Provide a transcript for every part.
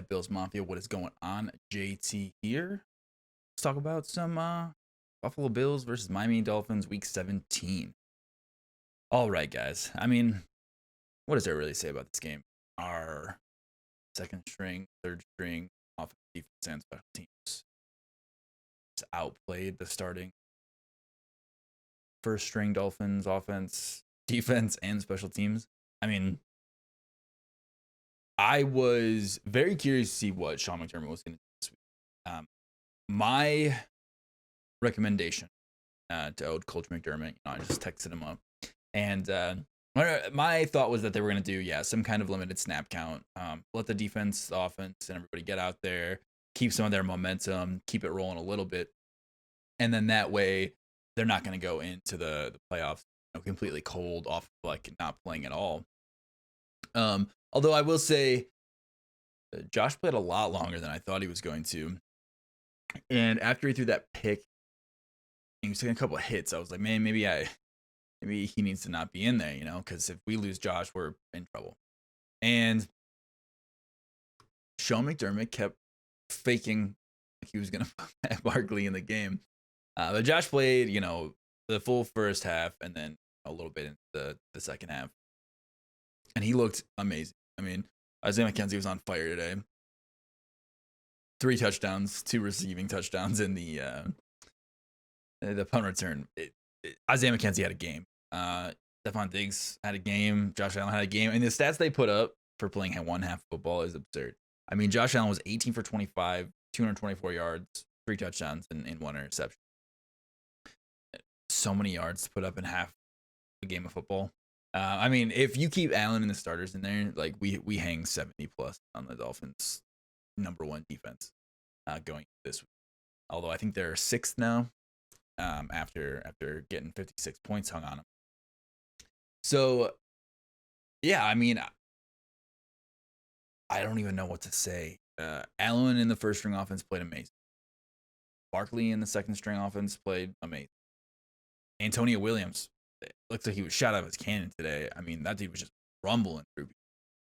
right, Bills Mafia, what is going on? JT here. Let's talk about some Buffalo Bills versus Miami Dolphins Week 17. All right, guys. I mean, what does there really say about this game? Our second string, third string, offense, defense, and special teams just outplayed the starting first string Dolphins offense, defense, and special teams. I mean, I was very curious to see what Sean McDermott was going to do this week. My recommendation to old Coach McDermott, I just texted him up, and my thought was that they were going to do some kind of limited snap count, let the defense, the offense, and everybody get out there, keep some of their momentum, keep it rolling a little bit, and then that way they're not going to go into the playoffs completely cold off like not playing at all. Although I will say, Josh played a lot longer than I thought he was going to. And after he threw that pick, he was taking a couple of hits. I was like, man, maybe he needs to not be in there, because if we lose Josh, we're in trouble. And Sean McDermott kept faking like he was going to put Barkley in the game. But Josh played, the full first half and then a little bit into the second half. And he looked amazing. I mean, Isaiah McKenzie was on fire today. 3 touchdowns, 2 receiving touchdowns in the punt return. Isaiah McKenzie had a game. Stephon Diggs had a game. Josh Allen had a game. And the stats they put up for playing one half of football is absurd. I mean, Josh Allen was 18 for 25, 224 yards, 3 touchdowns, and 1 interception. So many yards to put up in half a game of football. I mean, if you keep Allen and the starters in there, like we hang 70 plus on the Dolphins' number 1 defense going this week. Although I think they're 6th now after getting 56 points hung on them. So, yeah, I mean, I don't even know what to say. Allen in the first string offense played amazing. Barkley in the second string offense played amazing. Antonio Williams, it looked like he was shot out of his cannon today. I mean, that dude was just rumbling through.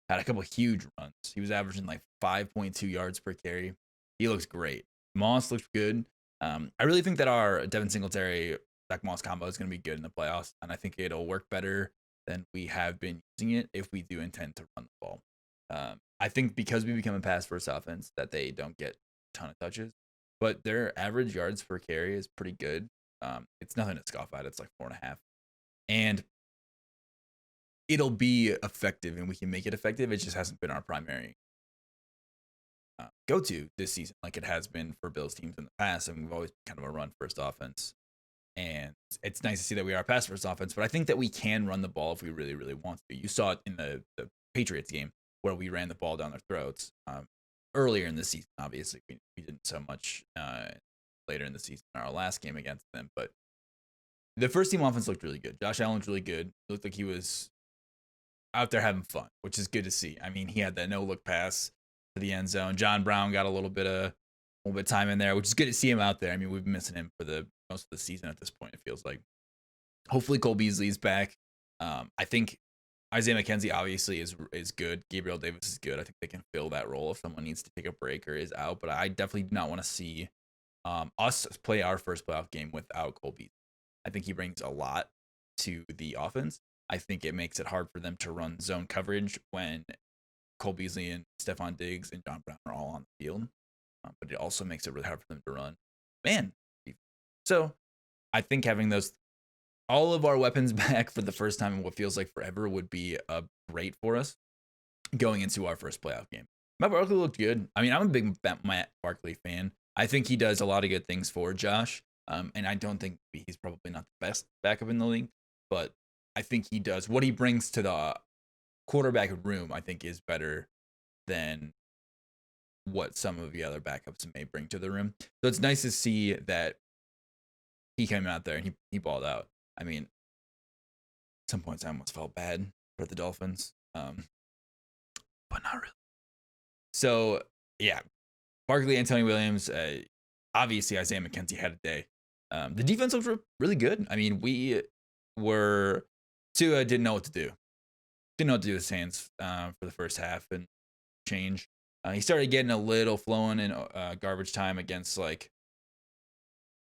Had a couple of huge runs. He was averaging like 5.2 yards per carry. He looks great. Moss looked good. I really think that our Devin Singletary, Zach Moss combo is going to be good in the playoffs, and I think it'll work better than we have been using it if we do intend to run the ball. I think because we become a pass-first offense that they don't get a ton of touches, but their average yards per carry is pretty good. It's nothing to scoff at. It's like 4.5. And it'll be effective, and we can make it effective. It just hasn't been our primary go-to this season like it has been for Bills teams in the past. And we've always been kind of a run-first offense. And it's nice to see that we are a pass-first offense, but I think that we can run the ball if we really, really want to. You saw it in the Patriots game where we ran the ball down their throats. Earlier in the season, obviously, we didn't so much later in the season in our last game against them. But the first team offense looked really good. Josh Allen looked really good. It looked like he was out there having fun, which is good to see. I mean, he had that no-look pass to the end zone. John Brown got a little bit of time in there, which is good to see him out there. I mean, we've been missing him for the most of the season at this point, it feels like. Hopefully Cole Beasley's back. I think Isaiah McKenzie obviously is good. Gabriel Davis is good. I think they can fill that role if someone needs to take a break or is out. But I definitely do not want to see us play our first playoff game without Cole Beasley. I think he brings a lot to the offense. I think it makes it hard for them to run zone coverage when Cole Beasley and Stephon Diggs and John Brown are all on the field. But it also makes it really hard for them to run man. So I think having all of our weapons back for the first time in what feels like forever would be great for us going into our first playoff game. Matt Barkley looked good. I mean, I'm a big Matt Barkley fan. I think he does a lot of good things for Josh. And I don't think he's probably not the best backup in the league, but I think he does. What he brings to the quarterback room, I think, is better than what some of the other backups may bring to the room. So it's nice to see that he came out there and he balled out. I mean, at some points I almost felt bad for the Dolphins, but not really. So, yeah, Barkley, Antonio Williams, obviously Isaiah McKenzie had a day. The defense looked really good. I mean, Tua didn't know what to do. Didn't know what to do with his hands for the first half and change. He started getting a little flowing in garbage time against like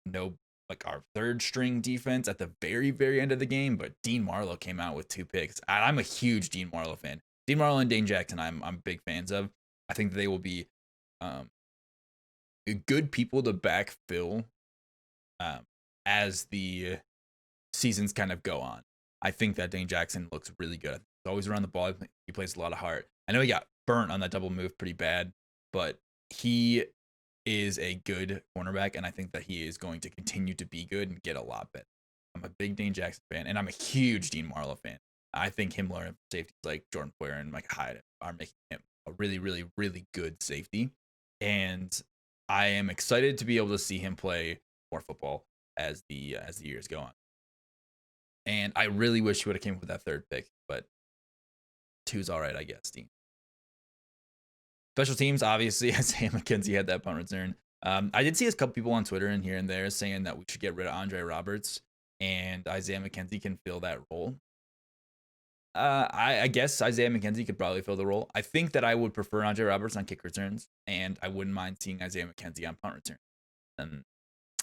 no like our third string defense at the very very end of the game. But Dean Marlowe came out with 2 picks. I'm a huge Dean Marlowe fan. Dean Marlowe and Dane Jackson, I'm big fans of. I think they will be um, good people to backfill um, as the seasons kind of go on. I think that Dane Jackson looks really good. He's always around the ball. He plays a lot of heart. I know he got burnt on that double move pretty bad, but he is a good cornerback, and I think that he is going to continue to be good and get a lot better. I'm a big Dane Jackson fan, and I'm a huge Dean Marlowe fan. I think him learning safeties like Jordan Poyer and Mike Hyde are making him a really, really, really good safety. And I am excited to be able to see him play more football as the years go on. And I really wish he would have came up with that third pick, but 2's all right, I guess. Dean. Special teams, obviously, Isaiah McKenzie had that punt return. I did see a couple people on Twitter and here and there saying that we should get rid of Andre Roberts and Isaiah McKenzie can fill that role. I guess Isaiah McKenzie could probably fill the role. I think that I would prefer Andre Roberts on kick returns, and I wouldn't mind seeing Isaiah McKenzie on punt return.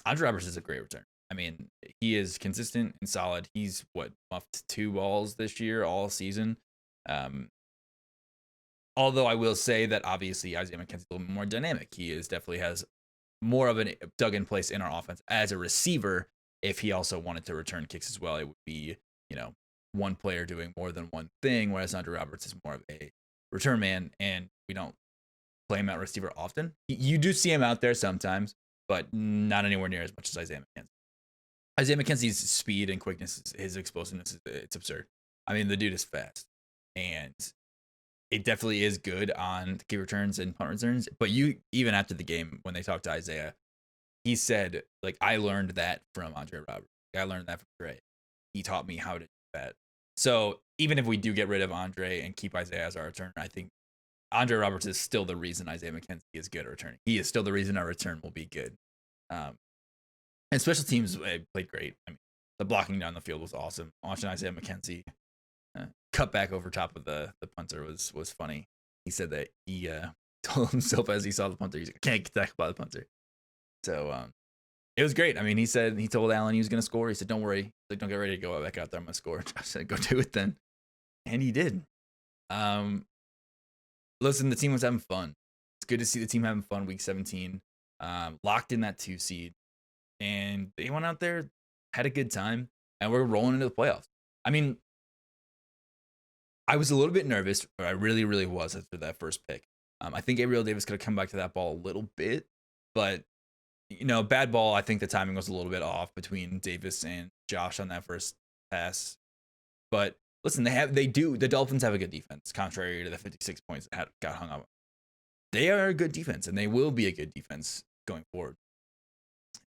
Andre Roberts is a great return. I mean, he is consistent and solid. He's muffed 2 balls this year, all season. Although I will say that obviously Isaiah McKenzie is a little more dynamic. He definitely has more of a dug in place in our offense as a receiver. If he also wanted to return kicks as well, it would be, one player doing more than one thing, whereas Andre Roberts is more of a return man, and we don't play him at receiver often. You do see him out there sometimes, but not anywhere near as much as Isaiah McKenzie. Isaiah McKenzie's speed and quickness, his explosiveness, it's absurd. I mean, the dude is fast, and it definitely is good on kick returns and punt returns. But even after the game, when they talked to Isaiah, he said, like, I learned that from Andre Roberts. I learned that from Dre. He taught me how to do that. So even if we do get rid of Andre and keep Isaiah as our returner, I think Andre Roberts is still the reason Isaiah McKenzie is good at returning. He is still the reason our return will be good. And special teams played great. I mean, the blocking down the field was awesome. Watching Isaiah McKenzie cut back over top of the punter was funny. He said that he told himself as he saw the punter, he's like, I can't get tackled by the punter. So it was great. I mean, he told Allen he was going to score. He said, don't worry. Like, don't get ready to go back out there. I'm going to score. I said, go do it then. And he did. Listen, the team was having fun. It's good to see the team having fun week 17. Locked in that 2 seed. And they went out there, had a good time, and we're rolling into the playoffs. I mean, I was a little bit nervous, but I really, really was after that first pick. I think Gabriel Davis could have come back to that ball a little bit, but bad ball. I think the timing was a little bit off between Davis and Josh on that first pass. But listen, the Dolphins have a good defense, contrary to the 56 points that got hung up. They are a good defense, and they will be a good defense going forward.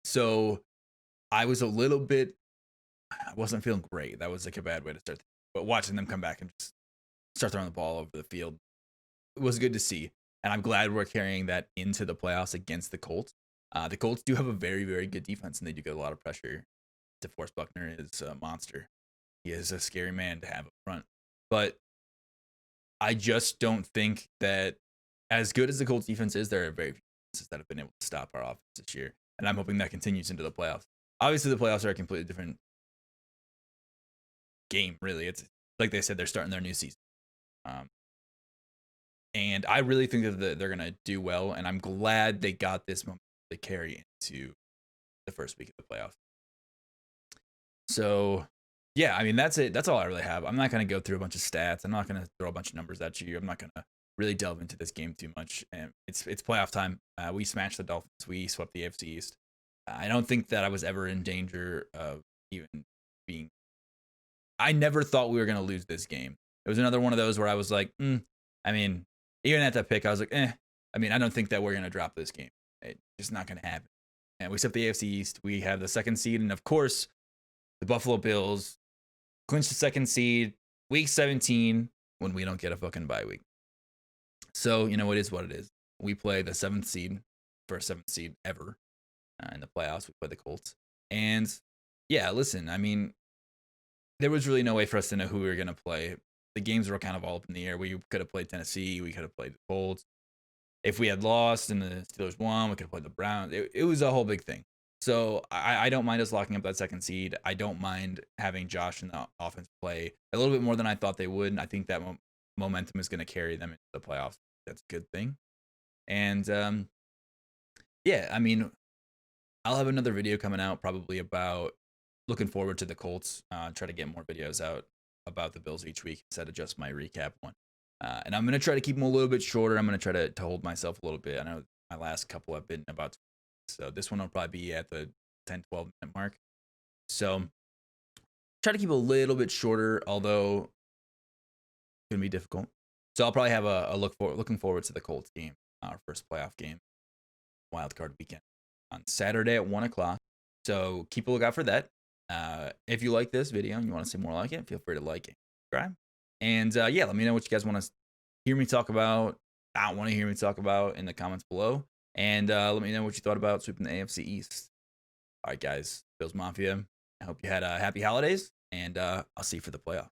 So I was I wasn't feeling great. That was like a bad way to start. But watching them come back and just start throwing the ball over the field, it was good to see. And I'm glad we're carrying that into the playoffs against the Colts. The Colts do have a very, very good defense, and they do get a lot of pressure. DeForest Buckner is a monster. He is a scary man to have up front. But I just don't think that as good as the Colts defense is, there are very few defenses that have been able to stop our offense this year. And I'm hoping that continues into the playoffs. Obviously, the playoffs are a completely different game, really. It's like they said, they're starting their new season. And I really think that they're going to do well. And I'm glad they got this moment to carry into the first week of the playoffs. So, yeah, I mean, that's it. That's all I really have. I'm not going to go through a bunch of stats. I'm not going to throw a bunch of numbers at you. I'm not going to really delve into this game too much. And it's playoff time. We smashed the Dolphins. We swept the AFC East. I don't think that I was ever in danger of even being. I never thought we were going to lose this game. It was another one of those where I was like, I mean, even at that pick, I was like, I mean, I don't think that we're going to drop this game. It's just not going to happen. And we swept the AFC East. We have the 2nd seed. And of course, the Buffalo Bills clinched the 2nd seed week 17 when we don't get a fucking bye week. So, it is what it is. We play the 7th seed, first 7th seed ever in the playoffs. We play the Colts. And yeah, listen, I mean, there was really no way for us to know who we were going to play. The games were kind of all up in the air. We could have played Tennessee. We could have played the Colts. if we had lost and the Steelers won, we could have played the Browns. It was a whole big thing. So I don't mind us locking up that second seed. I don't mind having Josh and the offense play a little bit more than I thought they would. And I think that momentum is going to carry them into the playoffs. That's a good thing. And yeah, I mean, I'll have another video coming out probably about looking forward to the Colts. Try to get more videos out about the Bills each week instead of just my recap one. And I'm going to try to keep them a little bit shorter. I'm going to try to hold myself a little bit. I know my last couple have been about, so this one will probably be at the 10, 12-minute mark. So try to keep a little bit shorter, although it's going to be difficult. So I'll probably have a looking forward to the Colts game, our first playoff game, wildcard weekend on Saturday at 1 o'clock. So keep a lookout for that. If you like this video and you want to see more like it, feel free to like it, subscribe. And yeah, let me know what you guys want to hear me talk about, not want to hear me talk about in the comments below. And let me know what you thought about sweeping the AFC East. All right, guys, Bills Mafia, I hope you had happy holidays, and I'll see you for the playoff.